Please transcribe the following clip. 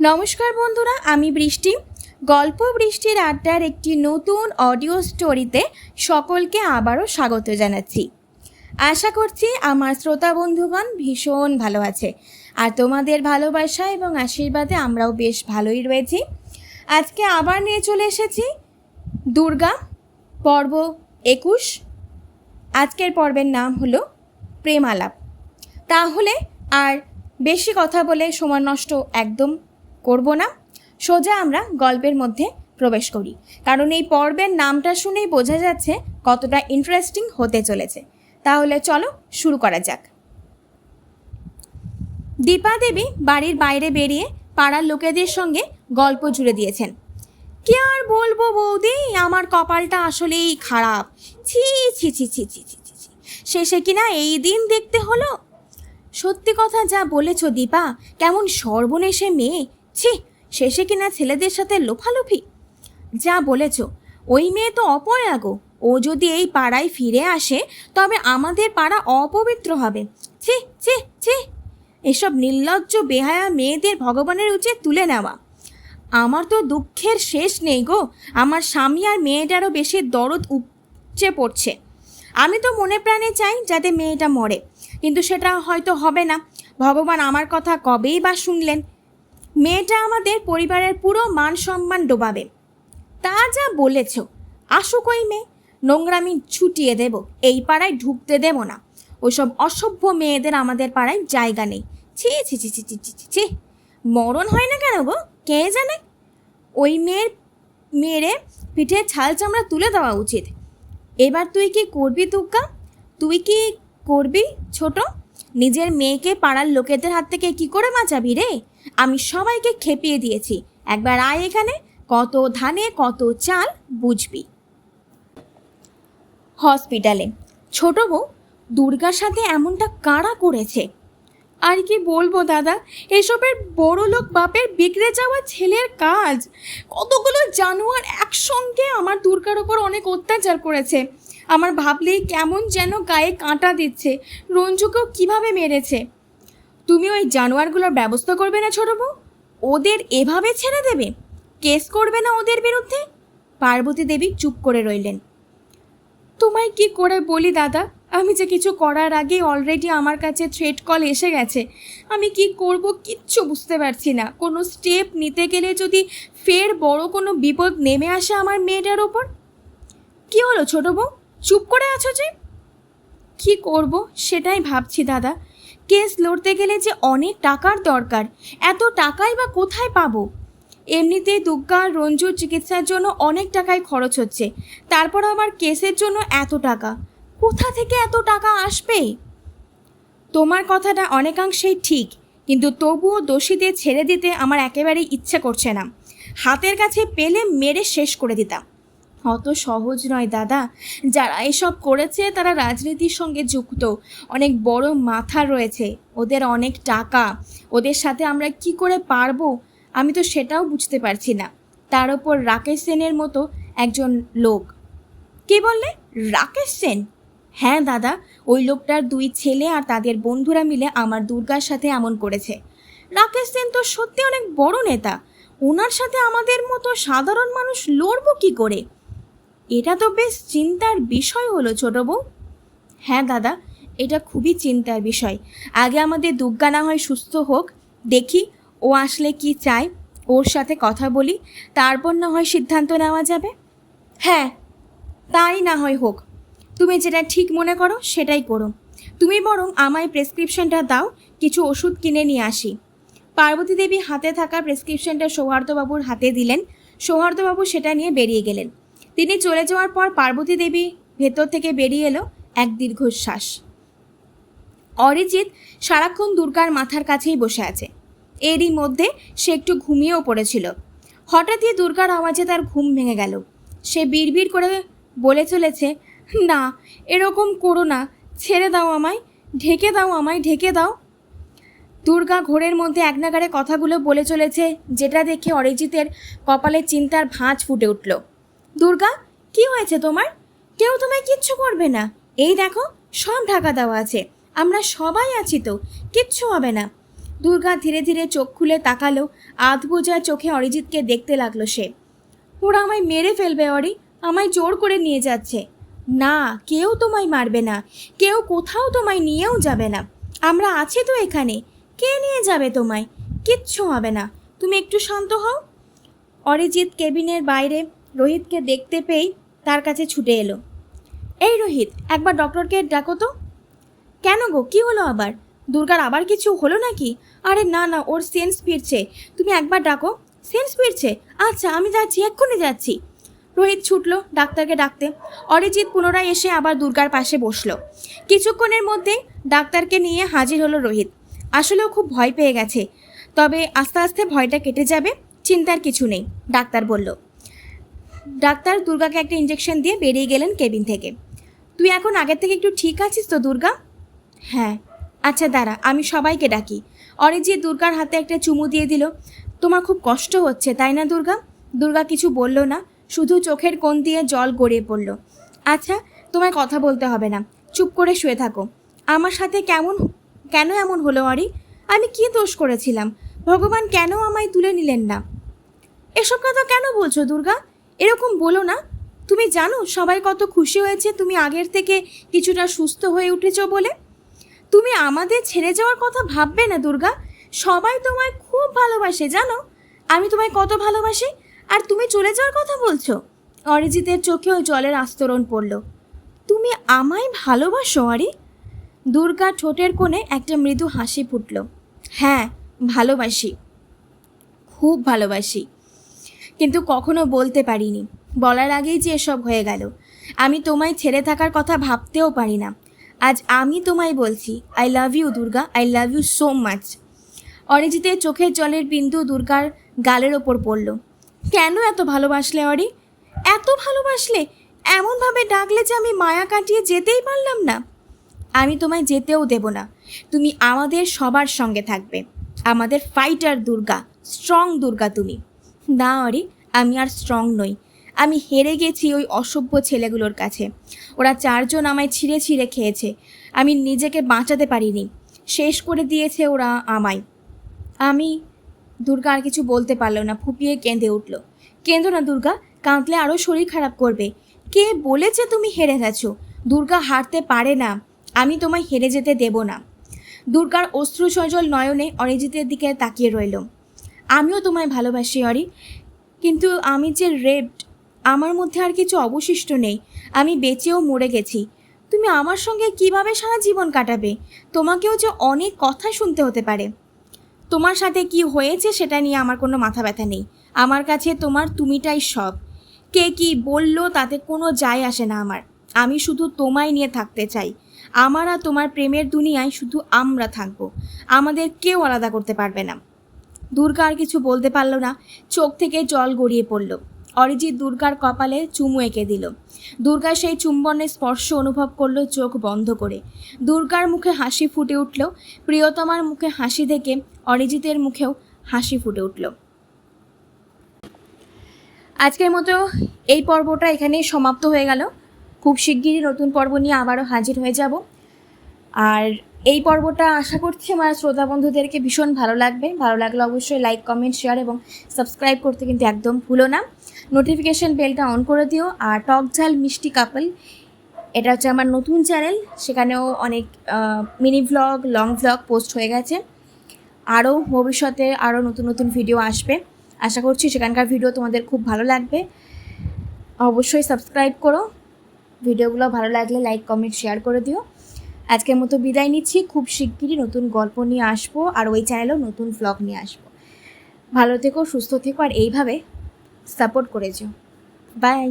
নমস্কার বন্ধুরা, আমি বৃষ্টি। গল্প বৃষ্টির আড্ডার একটি নতুন অডিও স্টোরিতে সকলকে আবারও স্বাগত জানাচ্ছি। আশা করছি আমার শ্রোতা বন্ধুগণ ভীষণ ভালো আছে, আর তোমাদের ভালোবাসা এবং আশীর্বাদে আমরাও বেশ ভালোই রয়েছি। আজকে আবার নিয়ে চলে এসেছি দুর্গা পর্ব 21। আজকের পর্বের নাম হলো প্রেম আলাপ। তাহলে আর বেশি কথা বলে সময় নষ্ট একদম করব না, সোজা আমরা গল্পের মধ্যে প্রবেশ করি, কারণ এই পর্বের নামটা শুনেই বোঝা যাচ্ছে কতটা ইন্টারেস্টিং হতে চলেছে। তাহলে চলো শুরু করা যাক। দীপা দেবী বাড়ির বাইরে বেরিয়ে পাড়ার লোকেদের সঙ্গে গল্প জুড়ে দিয়েছেন। কি আর বলবো বৌদি, আমার কপালটা আসলেই খারাপ। ছি ছি ছি ছি ছি ছি ছি, শেষে কিনা এই দিন দেখতে হলো। সত্যি কথা যা বলেছ দীপা, কেমন সর্বনেশে মেয়ে। ছি, শেষে কিনা ছেলেদের সাথে লোফালোফি। যা বলেছ, ওই মেয়ে তো অপয়া গো। ও যদি এই পাড়ায় ফিরে আসে তবে আমাদের পাড়া অপবিত্র হবে। ছি ছি ছি, এসব নির্লজ্জ বেহায়া মেয়েদের ভগবানের উচিত তুলে নেওয়া। আমার তো দুঃখের শেষ নেই গো। আমার স্বামী আর মেয়েটারও বেশি দরদ উপচে পড়ছে। আমি তো মনে প্রাণে চাই যাতে মেয়েটা মরে, কিন্তু সেটা হয়তো হবে না। ভগবান আমার কথা কবেই বা শুনলেন। মেয়েটা আমাদের পরিবারের পুরো মান সম্মান ডোবাবে। তা যা বলেছ, আসুক ওই মেয়ে, নোংরামি ছুটিয়ে দেব, এই পাড়ায় ঢুকতে দেব না। ওসব অসভ্য মেয়েদের আমাদের পাড়ায় জায়গা নেই। ছি ছি ছি ছি ছি ছি ছি, মরণ হয় না কেন গো, কে জানে। ওই মেয়েরে পিঠে ছাল চামড়া তুলে দেওয়া উচিত। এবার তুই কি করবি দুর্গা? তুই কি করবি ছোট? নিজের মেয়েকে পাড়ার লোকেদের হাত থেকে কি করে বাঁচাবি রে? আমি সবাইকে খেপিয়ে দিয়েছি, একবার আয় এখানে, কত ধানে কত চাল বুঝবি। হসপিটালে ছোট বউ দুর্গার সাথে এমনটা কারা করেছে? আর কি বলবো দাদা, এসবের বড় লোক বাপের বিগড়ে যাওয়া ছেলের কাজ। কতগুলো জানোয়ার একসঙ্গে আমার দুর্গার ওপর অনেক অত্যাচার করেছে। আমার ভাবলেই কেমন যেন গায়ে কাঁটা দিচ্ছে। রঞ্জুকেও কিভাবে মেরেছে। তুমি ওই জানোয়ারগুলোর ব্যবস্থা করবে না ছোট বউ? ওদের এভাবে ছেড়ে দেবে? কেস করবে না ওদের বিরুদ্ধে? পার্বতী দেবী চুপ করে রইলেন। তোমায় কি করে বলি দাদা, আমি যে কিছু করার আগেই অলরেডি আমার কাছে থ্রেট কল এসে গেছে। আমি কি করব কিচ্ছু বুঝতে পারছি না। কোনো স্টেপ নিতে গেলে যদি ফের বড় কোনো বিপদ নেমে আসে আমার মেয়েটার ওপর। কি হলো ছোট বউ, চুপ করে আছো যে? কি করব সেটাই ভাবছি দাদা। কেস লড়তে গেলে যে অনেক টাকার দরকার, এত টাকাই বা কোথায় পাবো? এমনিতেই দুর্গা আর রঞ্জুর চিকিৎসার জন্য অনেক টাকাই খরচ হচ্ছে, তারপর আবার কেসের জন্য এত টাকা। কোথা থেকে এত টাকা আসবে? তোমার কথাটা অনেকাংশেই ঠিক, কিন্তু তবুও দোষীদের ছেড়ে দিতে আমার একেবারেই ইচ্ছে করছে না। হাতের কাছে পেলে মেরে শেষ করে দিতাম। অত সহজ নয় দাদা। যারা এসব করেছে তারা রাজনীতির সঙ্গে যুক্ত, অনেক বড় মাথা রয়েছে, ওদের অনেক টাকা। ওদের সাথে আমরা কি করে পারবো আমি তো সেটাও বুঝতে পারছি না। তার ওপর রাকেশ সেনের মতো একজন লোক। কি বললে? রাকেশ সেন? হ্যাঁ দাদা, ওই লোকটার 2 ছেলে আর তাদের বন্ধুরা মিলে আমার দুর্গার সাথে এমন করেছে। রাকেশ সেন তো সত্যি অনেক বড় নেতা। ওনার সাথে আমাদের মতো সাধারণ মানুষ লড়বো কি করে? এটা তো বেশ চিন্তার বিষয় হলো ছোট বউ। হ্যাঁ দাদা, এটা খুবই চিন্তার বিষয়। আগে আমাদের দুর্গা না হয় সুস্থ হোক, দেখি ও আসলে কি চায়, ওর সাথে কথা বলি, তারপর না হয় সিদ্ধান্ত নেওয়া যাবে। হ্যাঁ, তাই না হয় হোক। তুমি যেটা ঠিক মনে করো সেটাই করো। তুমি বরং আমায় প্রেসক্রিপশনটা দাও, কিছু ওষুধ কিনে নিয়ে আসি। পার্বতী দেবী হাতে থাকা প্রেসক্রিপশনটা সৌহার্দ্যবাবুর হাতে দিলেন। সৌহার্দ্যবাবু সেটা নিয়ে বেরিয়ে গেলেন। তিনি চলে যাওয়ার পর পার্বতী দেবী ভেতর থেকে বেরিয়ে এলো এক দীর্ঘশ্বাস। অরিজিৎ সারাক্ষণ দুর্গার মাথার কাছেই বসে আছে। এরই মধ্যে সে একটু ঘুমিয়েও পড়েছিল। হঠাৎই দুর্গার আওয়াজে তার ঘুম ভেঙে গেল। সে বিড়বিড় করে বলে চলেছে, না এরকম করো না, ছেড়ে দাও আমায়, ঢেকে দাও আমায়, ঢেকে দাও। দুর্গা ঘোরের মধ্যে এক নাগাড়ে কথাগুলো বলে চলেছে, যেটা দেখে অরিজিতের কপালে চিন্তার ভাঁজ ফুটে উঠল। দুর্গা, কি হয়েছে তোমার? কেউ তোমায় কিচ্ছু করবে না। এই দেখো, সব ঢাকা দেওয়া আছে, আমরা সবাই আছি তো, কিচ্ছু হবে না। দুর্গা ধীরে ধীরে চোখ খুলে তাকালো। আধ বোঝা চোখে অরিজিৎকে দেখতে লাগলো সে। ওরা আমায় মেরে ফেলবে অরি, আমায় জোর করে নিয়ে যাচ্ছে। না, কেউ তোমায় মারবে না, কেউ কোথাও তোমায় নিয়েও যাবে না, আমরা আছি তো এখানে, কে নিয়ে যাবে তোমায়? কিচ্ছু হবে না, তুমি একটু শান্ত হও। অরিজিৎ কেবিনের বাইরে রোহিতকে দেখতে পেয়েই তার কাছে ছুটে এলো। এই রোহিত, একবার ডক্টরকে ডাকো তো। কেন গো, কি হলো আবার? দুর্গার আবার কিছু হলো নাকি? আরে না না, ওর সেন্স ফিরছে, তুমি একবার ডাকো। সেন্স ফিরছে? আচ্ছা আমি যাচ্ছি, এক্ষুনি যাচ্ছি। রোহিত ছুটলো ডাক্তারকে ডাকতে। অরিজিৎ পুনরায় এসে আবার দুর্গার পাশে বসলো। কিছুক্ষণের মধ্যে ডাক্তারকে নিয়ে হাজির হলো রোহিত। আসলেও খুব ভয় পেয়ে গেছে, তবে আস্তে আস্তে ভয়টা কেটে যাবে, চিন্তার কিছু নেই, ডাক্তার বলল। ডাক্তার দুর্গাকে একটা ইঞ্জেকশন দিয়ে বেরিয়ে গেলেন কেবিন থেকে। তুই এখন আগের থেকে একটু ঠিক আছিস তো দুর্গা? হ্যাঁ। আচ্ছা দাঁড়া, আমি সবাইকে ডাকি। অরিজিৎ দুর্গার হাতে একটা চুমু দিয়ে দিল। তোমার খুব কষ্ট হচ্ছে তাই না দুর্গা? দুর্গা কিছু বলল না, শুধু চোখের কোণ দিয়ে জল গড়িয়ে পড়ল। আচ্ছা, তোমায় কথা বলতে হবে না, চুপ করে শুয়ে থাকো। আমার সাথে কেন এমন হলো অরি? আমি কি দোষ করেছিলাম? ভগবান কেন আমায় তুলে নিলেন না? এসব কথা কেন বলছো দুর্গা? এরকম বলো না। তুমি জানো সবাই কত খুশি হয়েছে তুমি আগের থেকে কিছুটা সুস্থ হয়ে উঠেছ বলে। তুমি আমাদের ছেড়ে যাওয়ার কথা ভাববে না দুর্গা। সবাই তোমায় খুব ভালোবাসে, জানো আমি তোমায় কত ভালোবাসি, আর তুমি চলে যাওয়ার কথা বলছো? অরিজিতের চোখেও জলের আস্তরণ পড়ল। তুমি আমায় ভালোবাসো অরি? দুর্গা ঠোঁটের কোণে একটা মৃদু হাসি ফুটল। হ্যাঁ, ভালোবাসি, খুব ভালোবাসি, কিন্তু কখনো বলতে পারিনি। বলার আগেই যে এসব হয়ে গেল। আমি তোমায় ছেড়ে থাকার কথা ভাবতেও পারি না। আজ আমি তোমায় বলছি, I love you Durga, I love you so much. অরিজিতের চোখের জলের বিন্দু দুর্গার গালের ওপর পড়ল। কেন এত ভালোবাসলে অরি? এত ভালোবাসলে? এমনভাবে ডাকলে যে আমি মায়া কাটিয়ে যেতেই পারলাম না। আমি তোমায় যেতেও দেব না, তুমি আমাদের সবার সঙ্গে থাকবে, আমাদের ফাইটার দুর্গা, স্ট্রং দুর্গা তুমি। না অরি, আমি আর স্ট্রং নই, আমি হেরে গেছি ওই অসভ্য ছেলেগুলোর কাছে। ওরা চারজন আমায় ছিঁড়ে ছিঁড়ে খেয়েছে, আমি নিজেকে বাঁচাতে পারিনি, শেষ করে দিয়েছে ওরা আমায়। দুর্গা আর কিছু বলতে পারল না, ফুপিয়ে কেঁদে উঠল। কেঁদো না দুর্গা, কাঁদলে আরও শরীর খারাপ করবে। কে বলেছে তুমি হেরে গেছো? দুর্গা হারতে পারে না, আমি তোমায় হেরে যেতে দেব না। দুর্গার অশ্রু সজল নয়নে অরিজিতের দিকে তাকিয়ে রইল। আমিও তোমায় ভালোবাসি অরি, কিন্তু আমি যে রেপড, আমার মধ্যে আর কিছু অবশিষ্ট নেই, আমি বেঁচেও মরে গেছি। তুমি আমার সঙ্গে কিভাবে সারা জীবন কাটাবে? তোমাকেও যে অনেক কথা শুনতে হতে পারে। তোমার সাথে কি হয়েছে সেটা নিয়ে আমার কোনো মাথা ব্যথা নেই, আমার কাছে তোমার তুমিটাই সব। কে কি বললো তাতে কোনো যায় আসে না আমার, আমি শুধু তোমায় নিয়ে থাকতে চাই। আমার আর তোমার প্রেমের দুনিয়ায় শুধু আমরা থাকবো, আমাদের কেউ আলাদা করতে পারবে না। দুর্গা আর কিছু বলতে পারল না, চোখ থেকে জল গড়িয়ে পড়ল। অরিজিৎ দুর্গার কপালে চুমু এঁকে দিল। দুর্গা সেই চুম্বনের স্পর্শ অনুভব করলো চোখ বন্ধ করে। দুর্গার মুখে হাসি ফুটে উঠল। প্রিয়তমার মুখে হাসি দেখে অরিজিতের মুখেও হাসি ফুটে উঠল। আজকের মতো এই পর্বটা এখানেই সমাপ্ত হয়ে গেল। খুব শিগগিরই নতুন পর্ব নিয়ে আবারও হাজির হয়ে যাব। আর এই পর্বটা আশা করছি আমার শ্রোতা বন্ধুদেরকে ভীষণ ভালো লাগবে। ভালো লাগলে অবশ্যই লাইক, কমেন্ট, শেয়ার এবং সাবস্ক্রাইব করতে কিন্তু একদম ভুলো না। নোটিফিকেশান বেলটা অন করে দিও। আর টক ঝাল মিষ্টি কাপল, এটা হচ্ছে আমার নতুন চ্যানেল, সেখানেও অনেক mini vlog, long vlog post হয়ে গেছে। আরও ভবিষ্যতে আরও নতুন নতুন ভিডিও আসবে, আশা করছি সেখানকার ভিডিও তোমাদের খুব ভালো লাগবে। অবশ্যই সাবস্ক্রাইব করো, ভিডিওগুলো ভালো লাগলে লাইক, কমেন্ট, শেয়ার করে দিও। আজকের মতো বিদায় নিচ্ছি, খুব শিগগিরই নতুন গল্প নিয়ে আসবো, আর ওই চ্যানেলেও নতুন ভ্লগ নিয়ে আসবো। ভালো থেকো, সুস্থ থেকো, আর এইভাবে সাপোর্ট করে যেও। বাই।